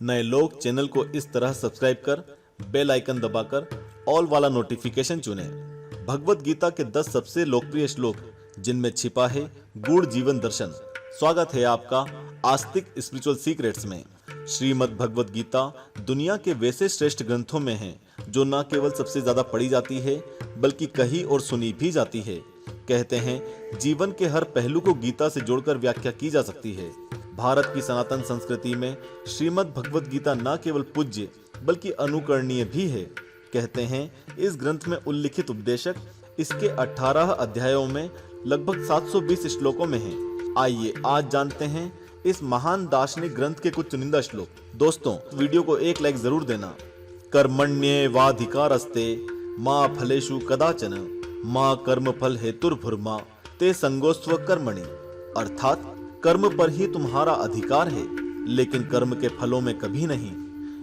नए लोग चैनल को इस तरह सब्सक्राइब कर बेल आइकन दबाकर ऑल वाला नोटिफिकेशन चुनें। भगवत गीता के 10 सबसे लोकप्रिय श्लोक जिनमें छिपा है गूढ़ जीवन दर्शन। स्वागत है आपका आस्तिक स्पिरिचुअल सीक्रेट्स में। श्रीमद् भगवत गीता दुनिया के वैसे श्रेष्ठ ग्रंथों में है जो न केवल सबसे ज्यादा पढ़ी जाती है बल्कि कही और सुनी भी जाती है। कहते हैं जीवन के हर पहलू को गीता से जोड़कर व्याख्या की जा सकती है। भारत की सनातन संस्कृति में श्रीमद् भगवत गीता न केवल पूज्य बल्कि अनुकरणीय भी है। कहते हैं इस ग्रंथ में उल्लिखित उपदेशक इसके 18 अध्यायों में लगभग 720 श्लोकों में है। आइए आज जानते हैं इस महान दार्शनिक ग्रंथ के कुछ चुनिंदा श्लोक। दोस्तों, वीडियो को एक लाइक जरूर देना। कर्मण्येवाधिकारस्ते मा फलेषु कदाचन मा कर्म फल हेतुर्भुर्मा ते संगोस्त्व कर्मणि। अर्थात कर्म पर ही तुम्हारा अधिकार है लेकिन कर्म के फलों में कभी नहीं।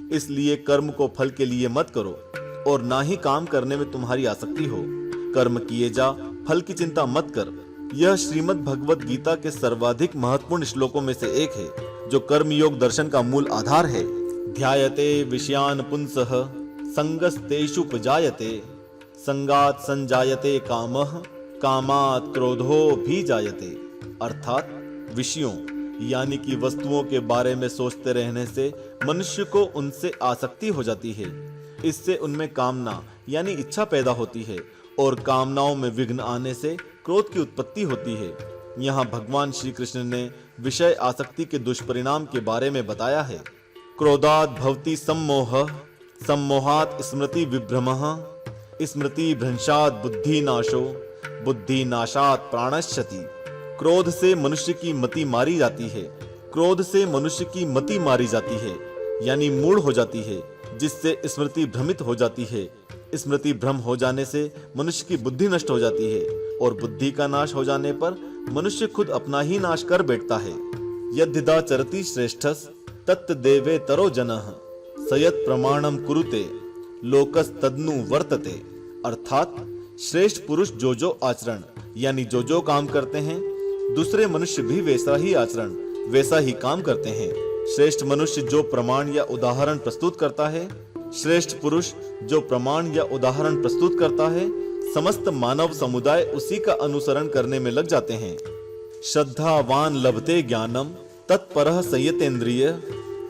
इसलिए कर्म को फल के लिए मत करो और ना ही काम करने में तुम्हारी आसक्ति हो। कर्म किए जा, फल की चिंता मत कर। यह श्रीमद् भगवत गीता के सर्वाधिक महत्वपूर्ण श्लोकों में से एक है जो कर्म योग दर्शन का मूल आधार है। ध्यायते विषयान पुंसः संगस्तेषुपजायते संगात संजायते कामः कामात् क्रोधो भी जायते। अर्थात विषयों यानी कि वस्तुओं के बारे में सोचते रहने से मनुष्य को उनसे आसक्ति हो जाती है। इससे उनमें कामना यानी इच्छा पैदा होती है और कामनाओं में विघ्न आने से क्रोध की उत्पत्ति होती है। यहाँ भगवान श्री कृष्ण ने विषय आसक्ति के दुष्परिणाम के बारे में बताया है। क्रोधात् भवति सम्मोहः सम्मोहात् स्मृति विभ्रमः स्मृति भ्रंशात् बुद्धिनाशो बुद्धिनाशात् प्राणश्यति। क्रोध से मनुष्य की मति मारी जाती है। क्रोध से मनुष्य की मति मारी जाती है यानी मूढ़ हो जाती है, जिससे स्मृति भ्रमित हो जाती है। स्मृति भ्रम हो जाने से मनुष्य की बुद्धि नष्ट हो जाती है और बुद्धि का नाश हो जाने पर मनुष्य खुद अपना ही नाश कर बैठता है। यद्यदा चरति श्रेष्ठस् तत् देवे तरो जनः सयत् प्रमाणम कुरुते लोकस तदनु वर्तते। अर्थात श्रेष्ठ पुरुष जो जो आचरण यानी जो जो काम करते हैं दूसरे मनुष्य भी वैसा ही आचरण वैसा ही काम करते हैं। श्रेष्ठ मनुष्य जो प्रमाण या उदाहरण प्रस्तुत करता है, श्रेष्ठ पुरुष जो प्रमाण या उदाहरण प्रस्तुत करता है, समस्त मानव समुदाय उसी का अनुसरण करने में लग जाते हैं। श्रद्धावान लभते ज्ञानम तत्परः संयतेन्द्रिय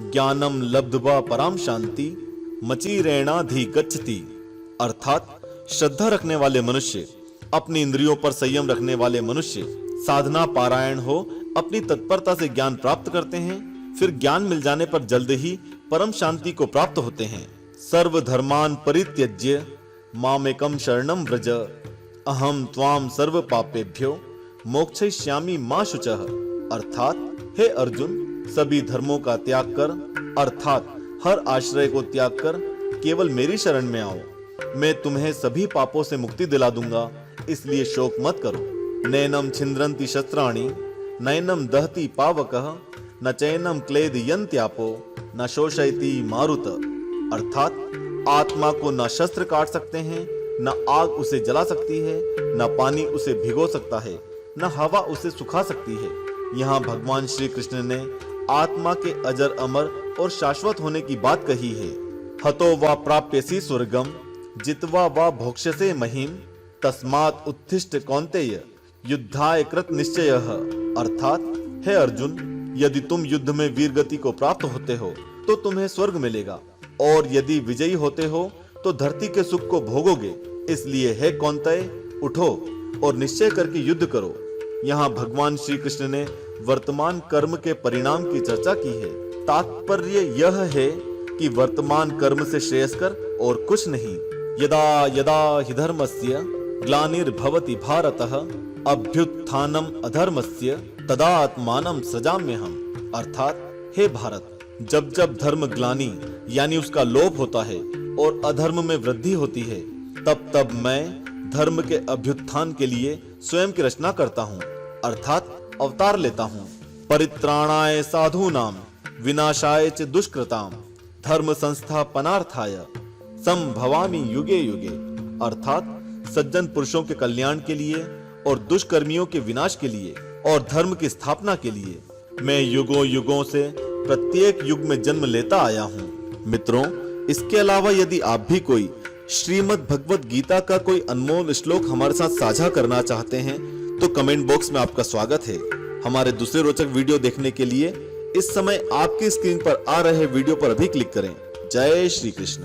ज्ञानम लब्ध्वा पराम शांति मचिरेणाधिगच्छति। अर्थात श्रद्धा रखने वाले मनुष्य, अपनी इंद्रियों पर संयम रखने वाले मनुष्य साधना पारायण हो अपनी तत्परता से ज्ञान प्राप्त करते हैं। फिर ज्ञान मिल जाने पर जल्द ही परम शांति को प्राप्त होते हैं। सर्व धर्मान परित्यज्य मामेकम शरणम व्रज अहम त्वाम सर्व पापेभ्यो मोक्षयिष्यामि मा शुचः। अर्थात हे अर्जुन, सभी धर्मों का त्याग कर अर्थात हर आश्रय को त्याग कर केवल मेरी शरण में आओ, मैं तुम्हें सभी पापों से मुक्ति दिला दूंगा। इसलिए शोक मत करो। नैनम छिन्द्रन्ति शस्त्राणि नैनम दहति पावकः न चैनम क्लेदयन्त्यापो न शोषयति मारुत। अर्थात आत्मा को न शस्त्र काट सकते हैं, न आग उसे जला सकती है, न पानी उसे भिगो सकता है, न हवा उसे सुखा सकती है। यहाँ भगवान श्री कृष्ण ने आत्मा के अजर अमर और शाश्वत होने की बात कही है। हतो वा प्राप्यसि स्वर्गम जित्वा वा भोक्ष्यसे महीम तस्मात् उत्तिष्ठ कौन्तेय युद्धाय कृत निश्चयः। अर्थात हे अर्जुन, यदि तुम युद्ध में वीर गति को प्राप्त होते हो तो तुम्हें स्वर्ग मिलेगा और यदि विजयी होते हो तो धरती के सुख को भोगोगे। इसलिए हे कौन्तेय, उठो और निश्चय करके युद्ध करो। यहाँ भगवान श्री कृष्ण ने वर्तमान कर्म के परिणाम की चर्चा की है। तात्पर्य यह है कि वर्तमान कर्म से श्रेयस्कर और कुछ नहीं। यदा यदा हि धर्मस्य ग्लानिर्भवति भारतः अभ्युत्थानम अधर्मस्य तदा आत्मानं सृजाम्यहम्। अर्थात हे भारत, जब जब धर्म ग्लानि यानी उसका लोप होता है और अधर्म में वृद्धि होती है तब तब मैं धर्म के अभ्युत्थान के लिए स्वयं की रचना करता हूँ अर्थात अवतार लेता हूँ। परित्राणाय साधूनां विनाशाय च दुष्कृतां धर्म संस्थापनार्थाय संभवामि युगे युगे। अर्थात सज्जन पुरुषों के कल्याण के लिए और दुष्कर्मियों के विनाश के लिए और धर्म की स्थापना के लिए मैं युगों युगों से प्रत्येक युग में जन्म लेता आया हूँ। मित्रों, इसके अलावा यदि आप भी कोई श्रीमद् भगवत गीता का कोई अनमोल श्लोक हमारे साथ साझा करना चाहते हैं तो कमेंट बॉक्स में आपका स्वागत है। हमारे दूसरे रोचक वीडियो देखने के लिए इस समय आपकी स्क्रीन पर आ रहे वीडियो पर अभी क्लिक करें। जय श्री कृष्ण।